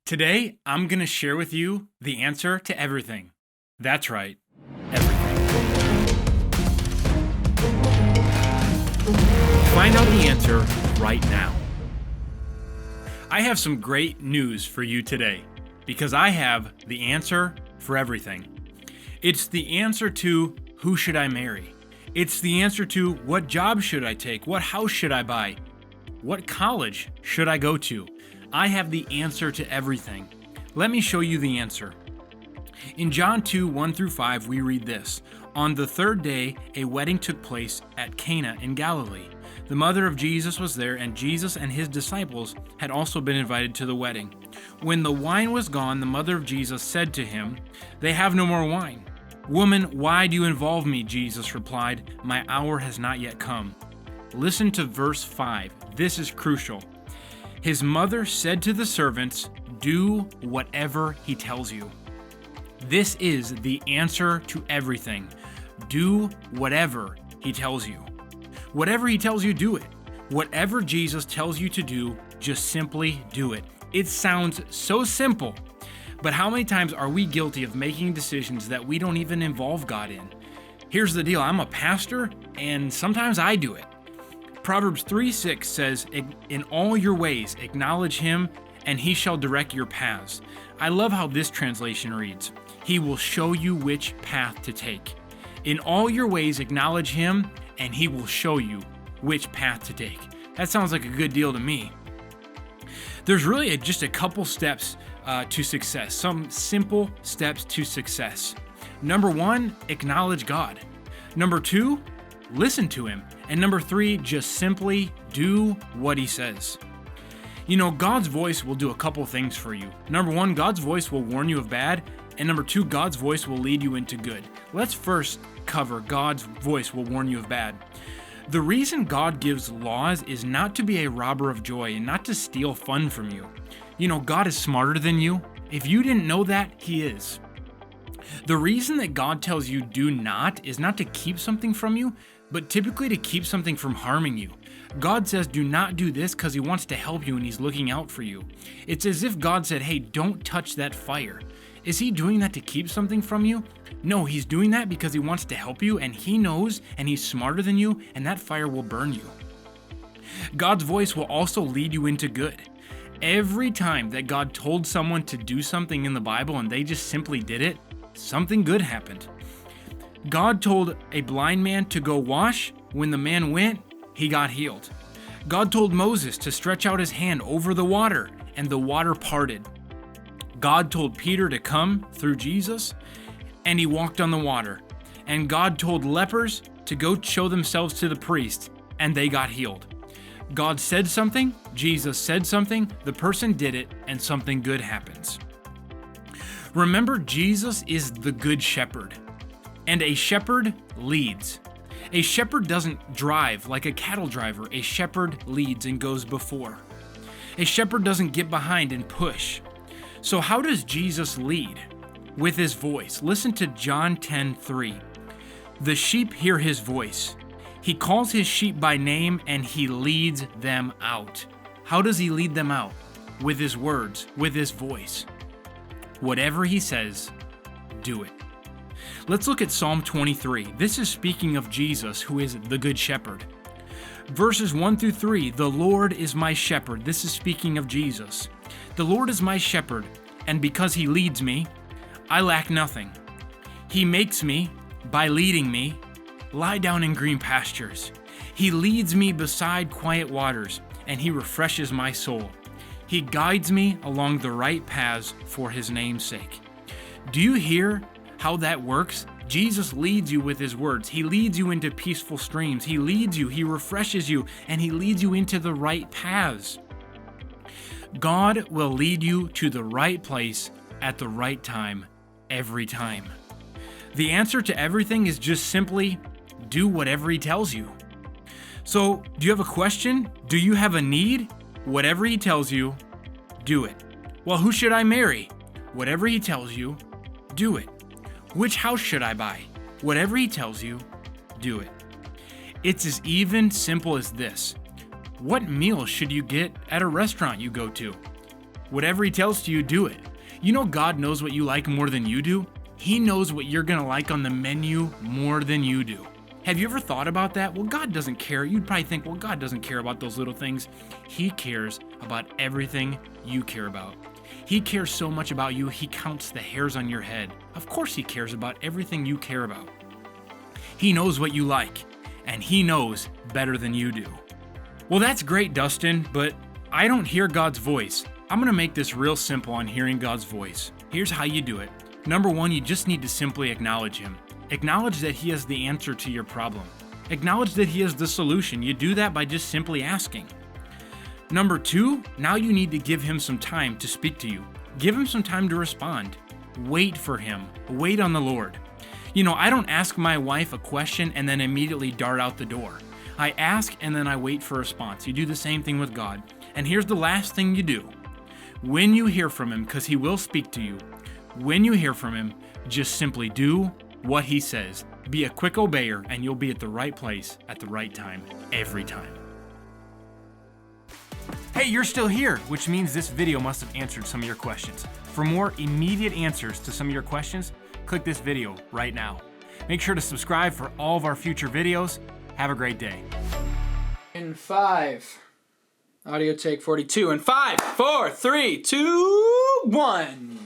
Today, I'm going to share with you the answer to everything. That's right, everything. Find out the answer right now. I have some great news for you today because I have the answer for everything. It's the answer to who should I marry? It's the answer to what job should I take? What house should I buy? What college should I go to? I have the answer to everything. Let me show you the answer. In John 2, 1-5, we read this. On the third day, a wedding took place at Cana in Galilee. The mother of Jesus was there, and Jesus and his disciples had also been invited to the wedding. When the wine was gone, the mother of Jesus said to him, "They have no more wine." "Woman, why do you involve me?" Jesus replied, "My hour has not yet come." Listen to verse 5. This is crucial. His mother said to the servants, "Do whatever he tells you." This is the answer to everything. Do whatever he tells you. Whatever he tells you, do it. Whatever Jesus tells you to do, just simply do it. It sounds so simple, but how many times are we guilty of making decisions that we don't even involve God in? Here's the deal. I'm a pastor, and sometimes I do it. Proverbs 3:6 says, "In all your ways acknowledge him, and he shall direct your paths." I love how this translation reads, "He will show you which path to take." In all your ways acknowledge him, and he will show you which path to take. That sounds like a good deal to me. There's really just a couple steps to success, some simple steps to success. Number 1, acknowledge God. Number 2, listen to him. And number 3, just simply do what he says. You know, God's voice will do a couple things for you. Number 1, God's voice will warn you of bad. And number 2, God's voice will lead you into good. Let's first cover God's voice will warn you of bad. The reason God gives laws is not to be a robber of joy and not to steal fun from you. You know, God is smarter than you. If you didn't know that, he is. The reason that God tells you do not is not to keep something from you, but typically to keep something from harming you. God says do not do this because he wants to help you and he's looking out for you. It's as if God said, "Hey, don't touch that fire." Is he doing that to keep something from you? No, he's doing that because he wants to help you, and he knows and he's smarter than you, and that fire will burn you. God's voice will also lead you into good. Every time that God told someone to do something in the Bible and they just simply did it, something good happened. God told a blind man to go wash. When the man went, he got healed. God told Moses to stretch out his hand over the water, and the water parted. God told Peter to come through Jesus, and he walked on the water. And God told lepers to go show themselves to the priest, and they got healed. God said something, Jesus said something, the person did it, and something good happens. Remember, Jesus is the good shepherd, and a shepherd leads. A shepherd doesn't drive like a cattle driver. A shepherd leads and goes before. A shepherd doesn't get behind and push. So how does Jesus lead? With his voice. Listen to John 10:3. The sheep hear his voice. He calls his sheep by name and he leads them out. How does he lead them out? With his words, with his voice. Whatever he says, do it. Let's look at Psalm 23. This is speaking of Jesus, who is the good shepherd. Verses 1-3, the Lord is my shepherd. This is speaking of Jesus. The Lord is my shepherd, and because he leads me, I lack nothing. He makes me, by leading me, lie down in green pastures. He leads me beside quiet waters, and he refreshes my soul. He guides me along the right paths for his name's sake. Do you hear how that works? Jesus leads you with his words. He leads you into peaceful streams. He leads you, he refreshes you, and he leads you into the right paths. God will lead you to the right place at the right time, every time. The answer to everything is just simply do whatever he tells you. So, do you have a question? Do you have a need? Whatever he tells you, do it. Well, who should I marry? Whatever he tells you, do it. Which house should I buy? Whatever he tells you, do it. It's as even simple as this. What meal should you get at a restaurant you go to? Whatever he tells you, do it. You know God knows what you like more than you do. He knows what you're gonna like on the menu more than you do. Have you ever thought about that? Well, God doesn't care. You'd probably think, well, God doesn't care about those little things. He cares about everything you care about. He cares so much about you, he counts the hairs on your head. Of course he cares about everything you care about. He knows what you like, and he knows better than you do. Well, that's great, Dustin, but I don't hear God's voice. I'm gonna make this real simple on hearing God's voice. Here's how you do it. Number one, you just need to simply acknowledge him. Acknowledge that he has the answer to your problem. Acknowledge that he has the solution. You do that by just simply asking. Number two, now you need to give him some time to speak to you. Give him some time to respond. Wait for him. Wait on the Lord. You know, I don't ask my wife a question and then immediately dart out the door. I ask and then I wait for a response. You do the same thing with God. And here's the last thing you do. When you hear from him, because he will speak to you, when you hear from him, just simply do what he says. Be a quick obeyer and you'll be at the right place at the right time, every time. Hey, you're still here, which means this video must have answered some of your questions. For more immediate answers to some of your questions, click this video right now. Make sure to subscribe for all of our future videos. Have a great day. In 5, audio take 42. In 5, 4, 3, 2, 1.